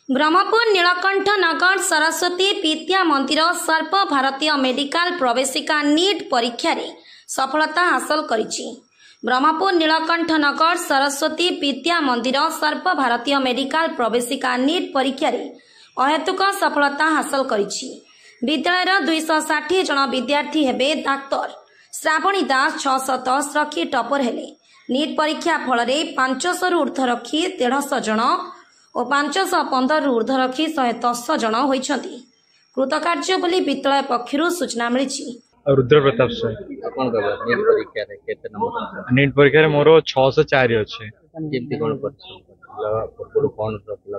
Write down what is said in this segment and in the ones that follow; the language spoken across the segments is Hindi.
ब्रह्मपुर नीलकंठ नगर सरस्वती विद्या मंदिर सर्व भारतीय मेडिकल प्रवेशिका नीट परीक्षा रे सफलता हासिल करिछि। ब्रह्मपुर नीलकंठ नगर सरस्वती विद्या मंदिर सर्व भारतीय मेडिकल प्रवेशिका नीट परीक्षा रे अहेतुक सफलता हासिल करिछि। विद्यालय 260 जन विद्यार्थी हेबे डाक्तर श्रावणी दास 610 रखी टॉपर हेले। नीट परीक्षा फल 500 ऊर्ध्व रखी 150 जन और 515 ऊर्ध्व रखी 110 जन होइछंती। कृतकार्य बोली विद्यालय पक्षरु सूचना मिली। रुद्र प्रताप सर कौन कर नीट परीक्षा रे केते नंबर नीट परीक्षा रे मोर 604 अछि। केमती कोन पूर्व कोन रखला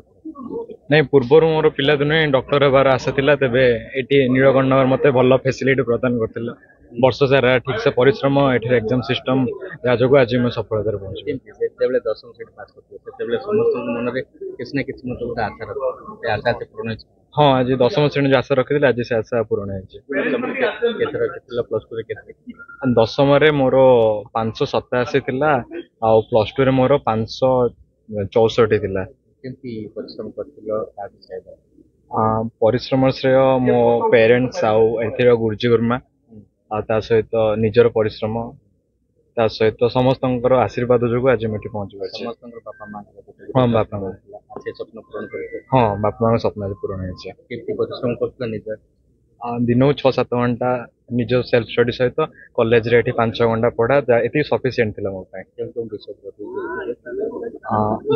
नहीं पूर्व मोर पिला दिने डॉक्टर हेबार आशा थिला तेबे एटी नीलकंठ नगर मते भल फैसिलिटी प्रदान करथिला। वर्ष सारा ठीक से परिश्रम एठी एग्जाम सिस्टम या जगो आज मैं सफलता पहुंची। सेतेबेले 10वीं श्रेणी पास करथिले सेतेबेले समस्त मन रे किछ ना किछ मत गोटे आशा रखो ते आशा से पूर्ण होई। हां आज 10वीं श्रेणी आशा रखिथिले आज से आशा पूर्ण होई। केतरा केतला प्लस 2 रे केते 10वीं रे मोर 587 थिला आ प्लस 2 रे मोर 564 थिला। केमती परिश्रम करथिलो आज से परिश्रम श्रेय मो पेरेंट्स आउ एथिर गुरुजी गुरुमा आ ता सहित निजर परिश्रम ता सहित समस्त आशीर्वाद जो आज मैं पहुंची पार्टी। समस्त बापा मां हाँ बापा माँ से स्वप्न पूर्ण कर। हाँ बापा माँ स्वप्न पूर्ण हो। केमती परिश्रम करथिलो निज दिन 6-7 घंटा निज सेल्फ स्टडी सहित कॉलेज रे 5 घंटा पढ़ा ये सफिशिएंट थिला मो पाए।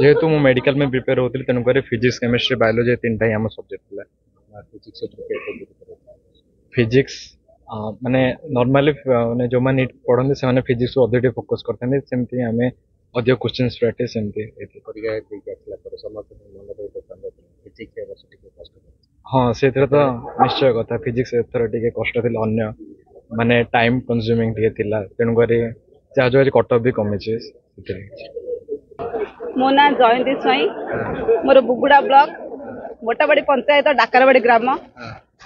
जेहेतु मु मेडिकल में प्रिपेयर होती तेणुक फिजिक्स केमिस्ट्री बायोलॉजी 3टा ही आम सब्जेक्ट थिला। फिजिक्स माने नॉर्मली माने जो माने पढ़ते से माने फिजिक्स को अधिक फोकस करते हैं सेमती हमें अधिक क्वेश्चन प्रैक्टिस सेमती परीक्षा देके आसला पर समस्त मन रे पसंद फिजिक्स रे बस टिके कष्ट। हाँ से तो निश्चय कथा फिजिक्स एथर टिके कष्ट थिला अन्य माने टाइम कंज्यूमिंग टिके थिला तेणुक जहाँ जो कट ऑफ भी कमी छे। मो ना जयंती स्वाई मोर बुगुड़ा ब्लॉक मोटाबाड़ी पंचायत डाकरबाड़ी ग्राम।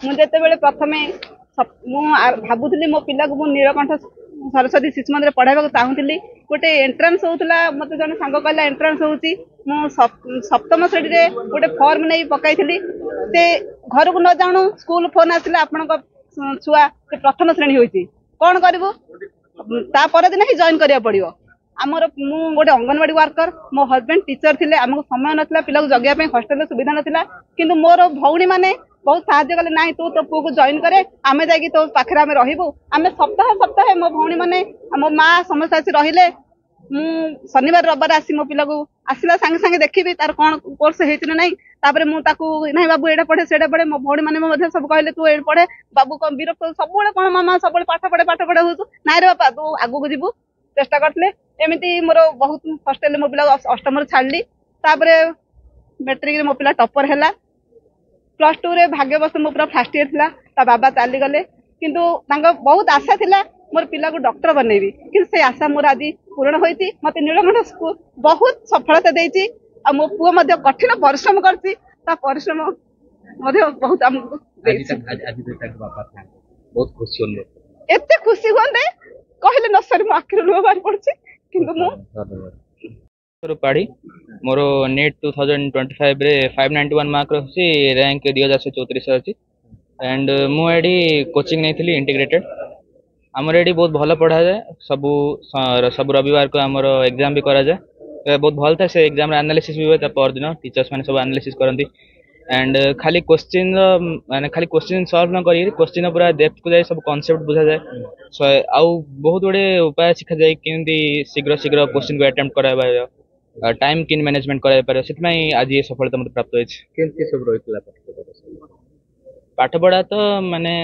मुझे प्रथमे भावुली मो पिला को नीलकंठ सरस्वती शिशु मंदिर पढ़ाइबा चाहूली। गोटे एंट्रांस होता मत जन सांग कहला एंट्रांस होची सप्तम श्रेणी रे गोटे फॉर्म नहीं पकाई से घर को न जाणु स्कूल फोन आसला आपण छुआ प्रथम श्रेणी होती कौन करू ता पर दिन ही जॉइन करिया पड़ियो। आमर मु गोटे अंगनवाड़ी वर्कर मो हस्बैंड टीचर थिले आमको समय नथिला पिला को जगिया हॉस्टल सुविधा नथिला किंतु मोर भौणी माने बहुत साहाଯ୍य कले ना तू तो पुआ को जॉइन करे आमे जाई तो पाखरे आमे रहिबो। आमे सप्ताह सप्ताह मो भौणी माने मो माँ समस्त आसी रहिले मु शनिवार रविवार आसी मो पिला को आसला संगे संगे देखिबी तार कोन कोर्स हेति ना नहीं तापरे मु ताकू नहीं बाबू एडा पढ़े सेडा पढ़े मो भौणी माने मधे सब कहले तू एड पढ़े बाबू कम विरक्त सब बेले कोन मामा सब बेले पाठ पढ़े होतु नाइ रे बापा तू आगु को जीवु चेष्टा करथले एमिति मोर बहुत हॉस्टल मो पिला अष्टम छाड़ली तापरे मैट्रिक रे मो पिला टॉपर हैला। प्लस 2 रे भाग्यवश मो पूरा फर्स्ट ईयर थिला ता बाबा चाली गले किंतु तांगा बहुत आशा थिला मोर पिला को डॉक्टर बनेबी कि से आशा मोर आदि पूर्ण होईती। मते नीलकंठ स्कूल बहुत सफलता देईची आ मो पुओ मध्ये कठिन परिश्रम करची ता परिश्रम मध्ये बहुत हमको आज तक बापा था बहुत खुशी होले एते खुशी होंदे कहले न सर मो आखिर लो बार पड़ची किंतु मो पाड़ी मोर नीट 2025 रे 591 मार्क रखी रैंक 2034 अच्छी एंड मुझे कोचिंग नहीं इंटीग्रेटेड आमर ये बहुत भल पढ़ा जाए सब रविवार को आमर एग्जाम भी करा जाए बहुत भल था से एग्जाम एनालिसिस भी हुए पर दिन टीचर्स मैंने सब एनालिसिस करती एंड खाली क्वेश्चन माने खाली क्वेश्चन सॉल्व न करी क्वेश्चन पूरा डेप्थ को जाए सब कॉन्सेप्ट बुझा जाए आउ बहुत गुड़े उपाय शिखा जाए कि शीघ्र शीघ्र क्वेश्चन को अटेम्प्ट कराइबार टाइम किन मैनेजमेंट कराइ पारे से आज ये सफलता मत प्राप्त होइछ। पाठ पढ़ा तो माने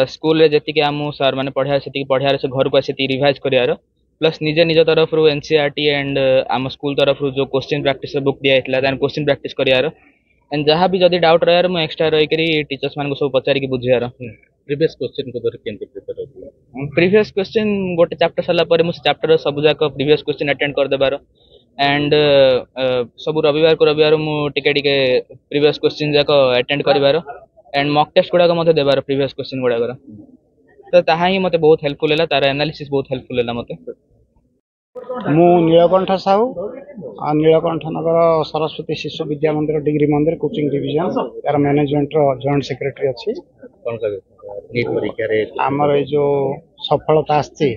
स्कूल रे जति आम सर माने पढ़ा से पढ़ार से घर को आसी रिवाइज करार प्लस निजे निज तरफ एनसीईआरटी एंड आम स्कूल तरफ जो क्वेश्चन प्रैक्टिस बुक दिया क्वेश्चन प्रैक्टिस करार एंड जहाँ भी जदि डाउट रहा मुझे एक्सट्रा रही टीचर्स मान सब पचारिक बुझार प्रीवियस क्वेश्चन को धर केमती प्रिपेयर होतला। प्रीवियस क्वेश्चन गोटे चैप्टर सरला परे मु चैप्टर सब जाक प्रीवियस क्वेश्चन अटेंड कर देबार एंड सब रविवार को रविवार मु टिके टिके प्रीवियस क्वेश्चन जाक अटेंड करिवार एंड मॉक टेस्ट गुड़ाक मते देबार प्रीवियस क्वेश्चन गुड़ाकर तो ताहा ही मते बहुत हेल्पफुल हैला तार एनालिसिस बहुत हेल्पफुल हैला मते। मु नीलकंठ साहू नीलकंठ नगर सरस्वती शिशु विद्या मंदिर डिग्री मंदिर कोचिंग डिविजन यार मैनेजमेंट रो जॉइंट सेक्रेटरी अच्छी कौन सा नीट परीक्षा रे आमर ये जो सफलता आछि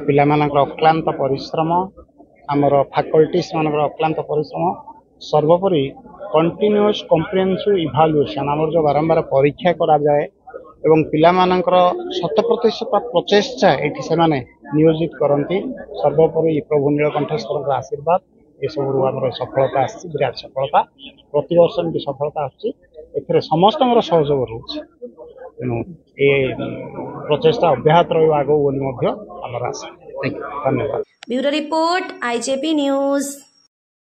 पिला मानकर अक्लांत परिश्रम आमर फैकल्टीज मानकर अक्लांत परिश्रम सर्वोपरि कंटिन्यूअस कॉम्प्रिहेंसिव इवैल्यूएशन आमर जो बारंबार परीक्षा करा जाए एवं पिला मानकर 100% प्रचेष्टा एठी से माने नियोजित करती सर्वोपरि प्रभु नीलकंठेश्वर आशीर्वाद ये सब आम सफलता आसी विराट सफलता प्रति वर्ष एमती सफलता आसर समस्त सहयोग रोचे तेणु ये प्रचेषा अब्याहत रहा आगे बोली आमर आशा। धन्यवाद। Bureau report IJP news.